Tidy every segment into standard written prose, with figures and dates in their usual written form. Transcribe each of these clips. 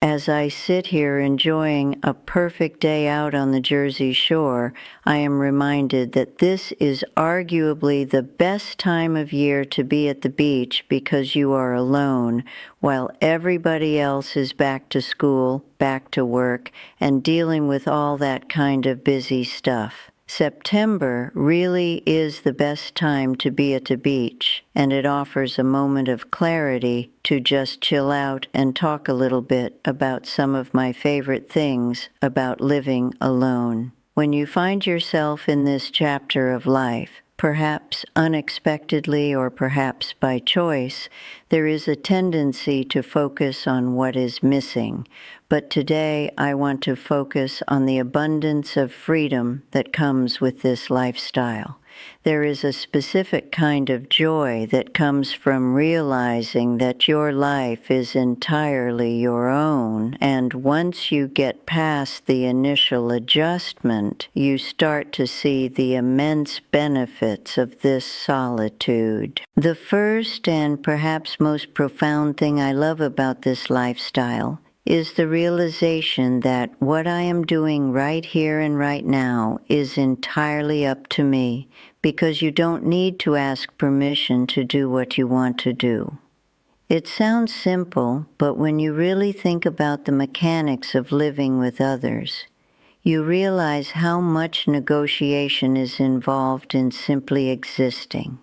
As I sit here enjoying a perfect day out on the Jersey Shore, I am reminded that this is arguably the best time of year to be at the beach because you are alone, while everybody else is back to school, back to work, and dealing with all that kind of busy stuff. September really is the best time to be at the beach, and it offers a moment of clarity to just chill out and talk a little bit about some of my favorite things about living alone. When you find yourself in this chapter of life, perhaps unexpectedly or perhaps by choice, there is a tendency to focus on what is missing. But today I want to focus on the abundance of freedom that comes with this lifestyle. There is a specific kind of joy that comes from realizing that your life is entirely your own, and once you get past the initial adjustment, you start to see the immense benefits of this solitude. The first and perhaps most profound thing I love about this lifestyle is the realization that what I am doing right here and right now is entirely up to me, because you don't need to ask permission to do what you want to do. It sounds simple, but when you really think about the mechanics of living with others, you realize how much negotiation is involved in simply existing.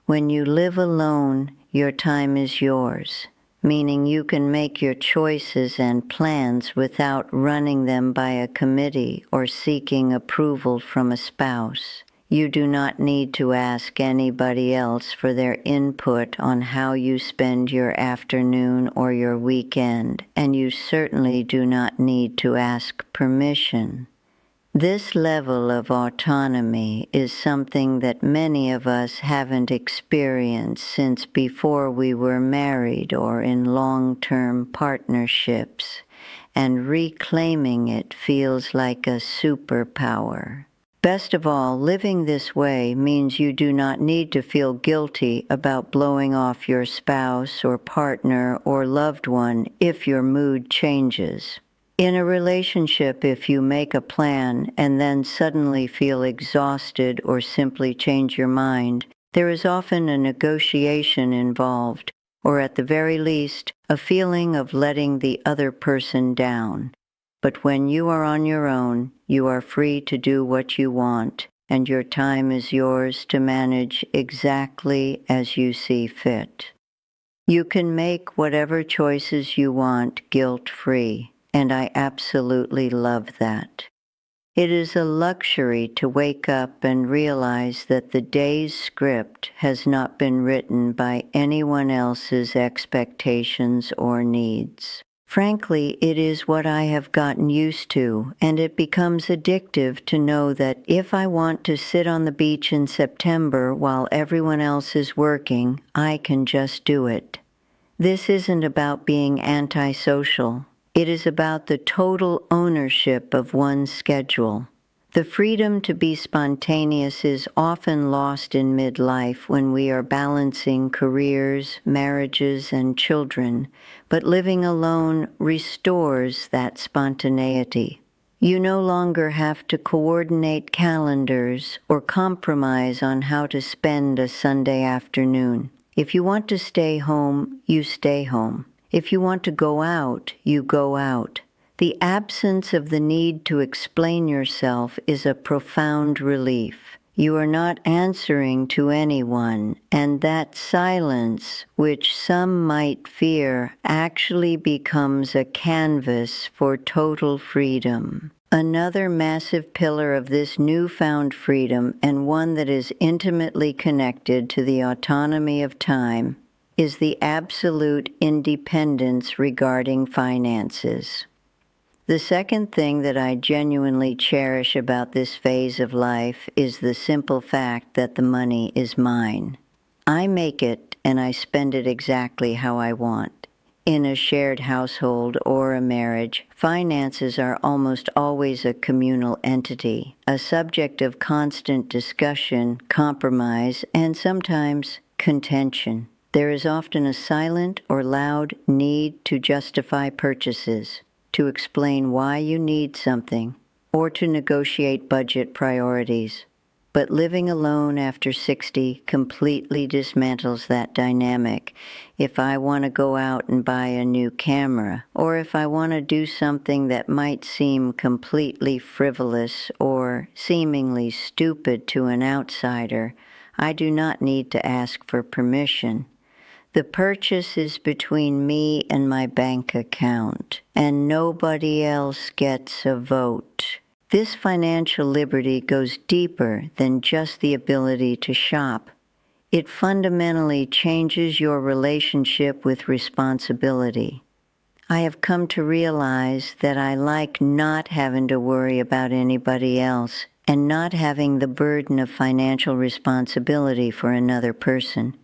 When you live alone, your time is yours, meaning you can make your choices and plans without running them by a committee or seeking approval from a spouse. You do not need to ask anybody else for their input on how you spend your afternoon or your weekend, and you certainly do not need to ask permission. This level of autonomy is something that many of us haven't experienced since before we were married or in long-term partnerships, and reclaiming it feels like a superpower. Best of all, living this way means you do not need to feel guilty about blowing off your spouse or partner or loved one if your mood changes. In a relationship, if you make a plan and then suddenly feel exhausted or simply change your mind, there is often a negotiation involved, or at the very least, a feeling of letting the other person down. But when you are on your own, you are free to do what you want, and your time is yours to manage exactly as you see fit. You can make whatever choices you want guilt-free, and I absolutely love that. It is a luxury to wake up and realize that the day's script has not been written by anyone else's expectations or needs. Frankly, it is what I have gotten used to, and it becomes addictive to know that if I want to sit on the beach in September while everyone else is working, I can just do it. This isn't about being antisocial. It is about the total ownership of one's schedule. The freedom to be spontaneous is often lost in midlife when we are balancing careers, marriages, and children, but living alone restores that spontaneity. You no longer have to coordinate calendars or compromise on how to spend a Sunday afternoon. If you want to stay home, you stay home. If you want to go out, you go out. The absence of the need to explain yourself is a profound relief. You are not answering to anyone, and that silence, which some might fear, actually becomes a canvas for total freedom. Another massive pillar of this newfound freedom, and one that is intimately connected to the autonomy of time, is the absolute independence regarding finances. The second thing that I genuinely cherish about this phase of life is the simple fact that the money is mine. I make it and I spend it exactly how I want. In a shared household or a marriage, finances are almost always a communal entity, a subject of constant discussion, compromise, and sometimes contention. There is often a silent or loud need to justify purchases, to explain why you need something, or to negotiate budget priorities. But living alone after 60 completely dismantles that dynamic. If I want to go out and buy a new camera, or if I want to do something that might seem completely frivolous or seemingly stupid to an outsider, I do not need to ask for permission. The purchase is between me and my bank account, and nobody else gets a vote. This financial liberty goes deeper than just the ability to shop. It fundamentally changes your relationship with responsibility. I have come to realize that I like not having to worry about anybody else and not having the burden of financial responsibility for another person.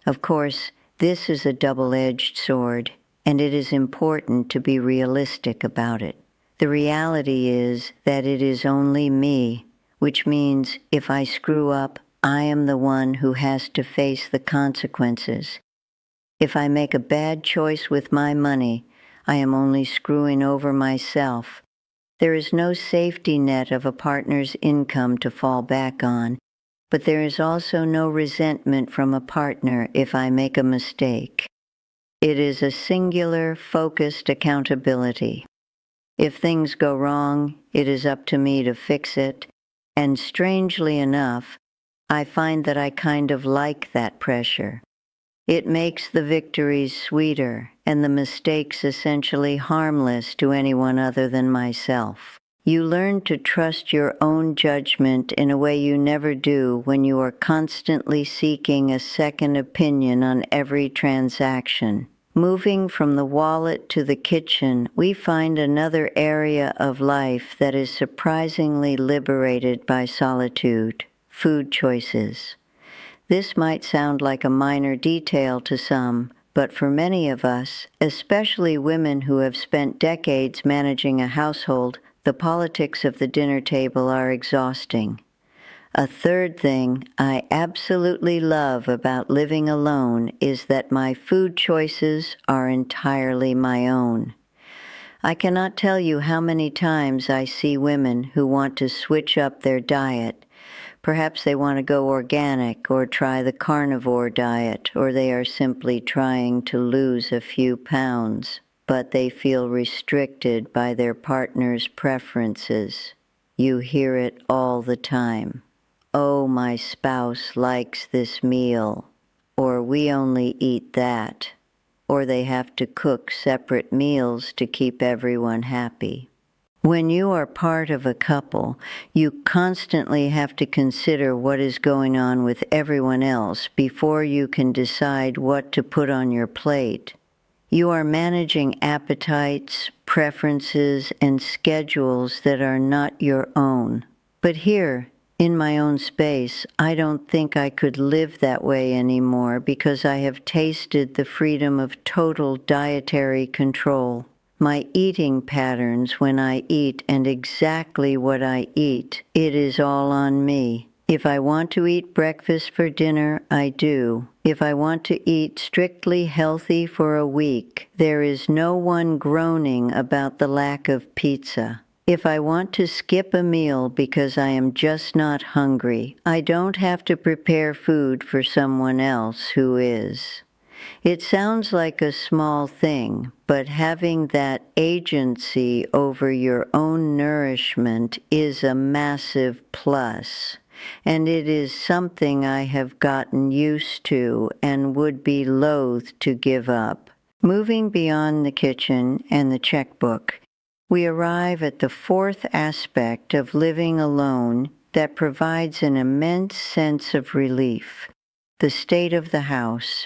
Of course, this is a double-edged sword, and it is important to be realistic about it. The reality is that it is only me, which means if I screw up, I am the one who has to face the consequences. If I make a bad choice with my money, I am only screwing over myself. There is no safety net of a partner's income to fall back on, but there is also no resentment from a partner if I make a mistake. It is a singular, focused accountability. If things go wrong, it is up to me to fix it, and strangely enough, I find that I kind of like that pressure. It makes the victories sweeter and the mistakes essentially harmless to anyone other than myself. You learn to trust your own judgment in a way you never do when you are constantly seeking a second opinion on every transaction. Moving from the wallet to the kitchen, we find another area of life that is surprisingly liberated by solitude: food choices. This might sound like a minor detail to some, but for many of us, especially women who have spent decades managing a household, the politics of the dinner table are exhausting. A third thing I absolutely love about living alone is that my food choices are entirely my own. I cannot tell you how many times I see women who want to switch up their diet. Perhaps they want to go organic or try the carnivore diet, or they are simply trying to lose a few pounds, but they feel restricted by their partner's preferences. You hear it all the time. Oh, my spouse likes this meal, or we only eat that, or they have to cook separate meals to keep everyone happy. When you are part of a couple, you constantly have to consider what is going on with everyone else before you can decide what to put on your plate. You are managing appetites, preferences, and schedules that are not your own. But here, in my own space, I don't think I could live that way anymore because I have tasted the freedom of total dietary control. My eating patterns when I eat and exactly what I eat, it is all on me. If I want to eat breakfast for dinner, I do. If I want to eat strictly healthy for a week, there is no one groaning about the lack of pizza. If I want to skip a meal because I am just not hungry, I don't have to prepare food for someone else who is. It sounds like a small thing, but having that agency over your own nourishment is a massive plus, and it is something I have gotten used to and would be loath to give up. Moving beyond the kitchen and the checkbook, we arrive at the fourth aspect of living alone that provides an immense sense of relief: the state of the house.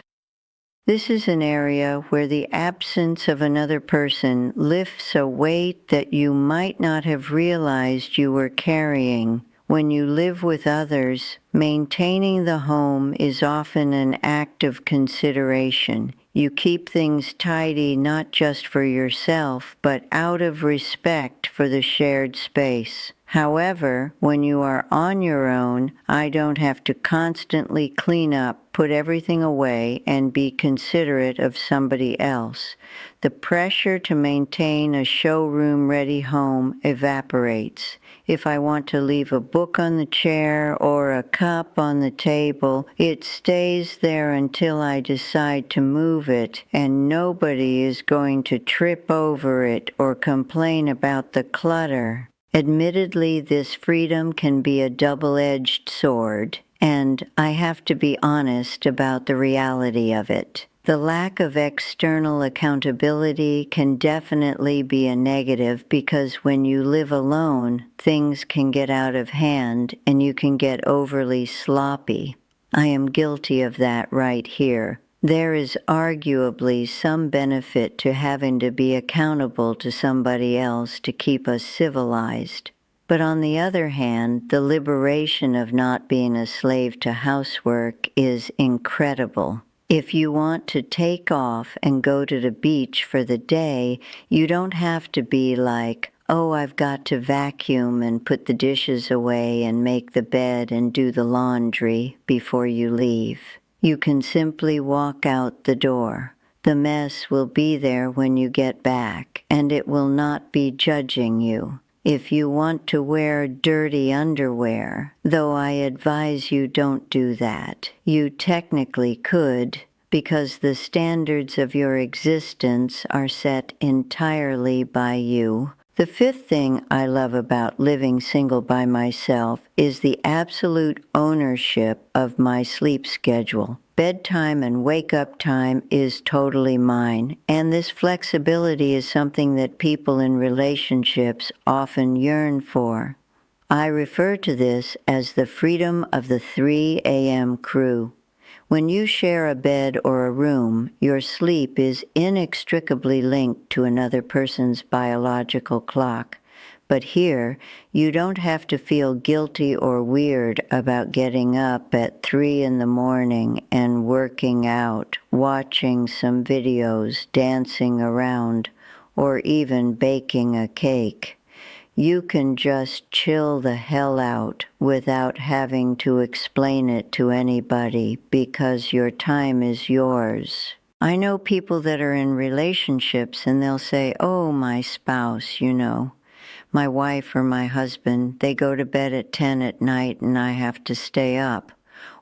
This is an area where the absence of another person lifts a weight that you might not have realized you were carrying. When you live with others, maintaining the home is often an act of consideration. You keep things tidy not just for yourself, but out of respect for the shared space. However, when you are on your own, I don't have to constantly clean up, put everything away, and be considerate of somebody else. The pressure to maintain a showroom-ready home evaporates. If I want to leave a book on the chair or a cup on the table, it stays there until I decide to move it, and nobody is going to trip over it or complain about the clutter. Admittedly, this freedom can be a double-edged sword, and I have to be honest about the reality of it. The lack of external accountability can definitely be a negative because when you live alone, things can get out of hand and you can get overly sloppy. I am guilty of that right here. There is arguably some benefit to having to be accountable to somebody else to keep us civilized. But on the other hand, the liberation of not being a slave to housework is incredible. If you want to take off and go to the beach for the day, you don't have to be like, oh, I've got to vacuum and put the dishes away and make the bed and do the laundry before you leave. You can simply walk out the door. The mess will be there when you get back, and it will not be judging you. If you want to wear dirty underwear, though I advise you don't do that, you technically could, because the standards of your existence are set entirely by you. The fifth thing I love about living single by myself is the absolute ownership of my sleep schedule. Bedtime and wake-up time is totally mine, and this flexibility is something that people in relationships often yearn for. I refer to this as the freedom of the 3 a.m. crew. When you share a bed or a room, your sleep is inextricably linked to another person's biological clock. But here, you don't have to feel guilty or weird about getting up at 3 in the morning and working out, watching some videos, dancing around, or even baking a cake. You can just chill the hell out without having to explain it to anybody because your time is yours. I know people that are in relationships and they'll say, oh, my spouse, my wife or my husband, they go to bed at 10 at night and I have to stay up.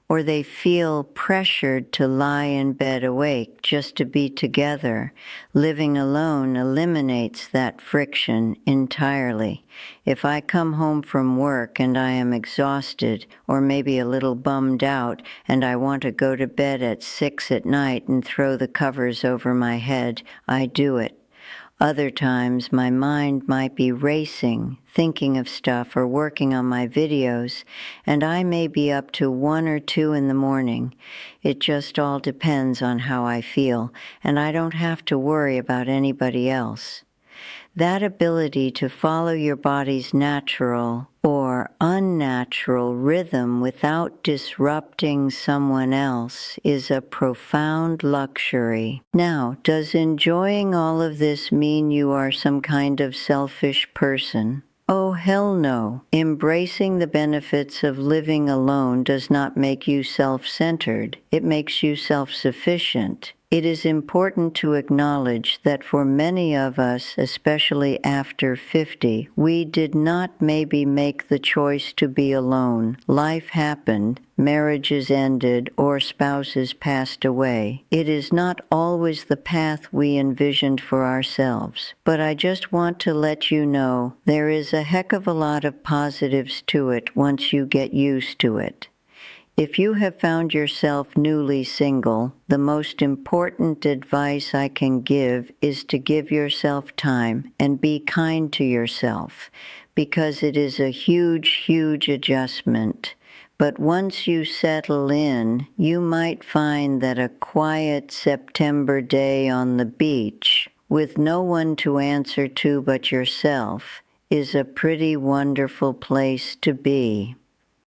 Or they feel pressured to lie in bed awake just to be together. Living alone eliminates that friction entirely. If I come home from work and I am exhausted or maybe a little bummed out and I want to go to bed at 6 at night and throw the covers over my head, I do it. Other times, my mind might be racing, thinking of stuff or working on my videos, and I may be up to 1 or 2 in the morning. It just all depends on how I feel, and I don't have to worry about anybody else. That ability to follow your body's natural or unnatural rhythm without disrupting someone else is a profound luxury. Now, does enjoying all of this mean you are some kind of selfish person? Oh, hell no. Embracing the benefits of living alone does not make you self-centered. It makes you self-sufficient. It is important to acknowledge that for many of us, especially after 50, we did not maybe make the choice to be alone. Life happened, marriages ended, or spouses passed away. It is not always the path we envisioned for ourselves. But I just want to let you know there is a heck of a lot of positives to it once you get used to it. If you have found yourself newly single, the most important advice I can give is to give yourself time and be kind to yourself, because it is a huge, huge adjustment. But once you settle in, you might find that a quiet September day on the beach, with no one to answer to but yourself, is a pretty wonderful place to be.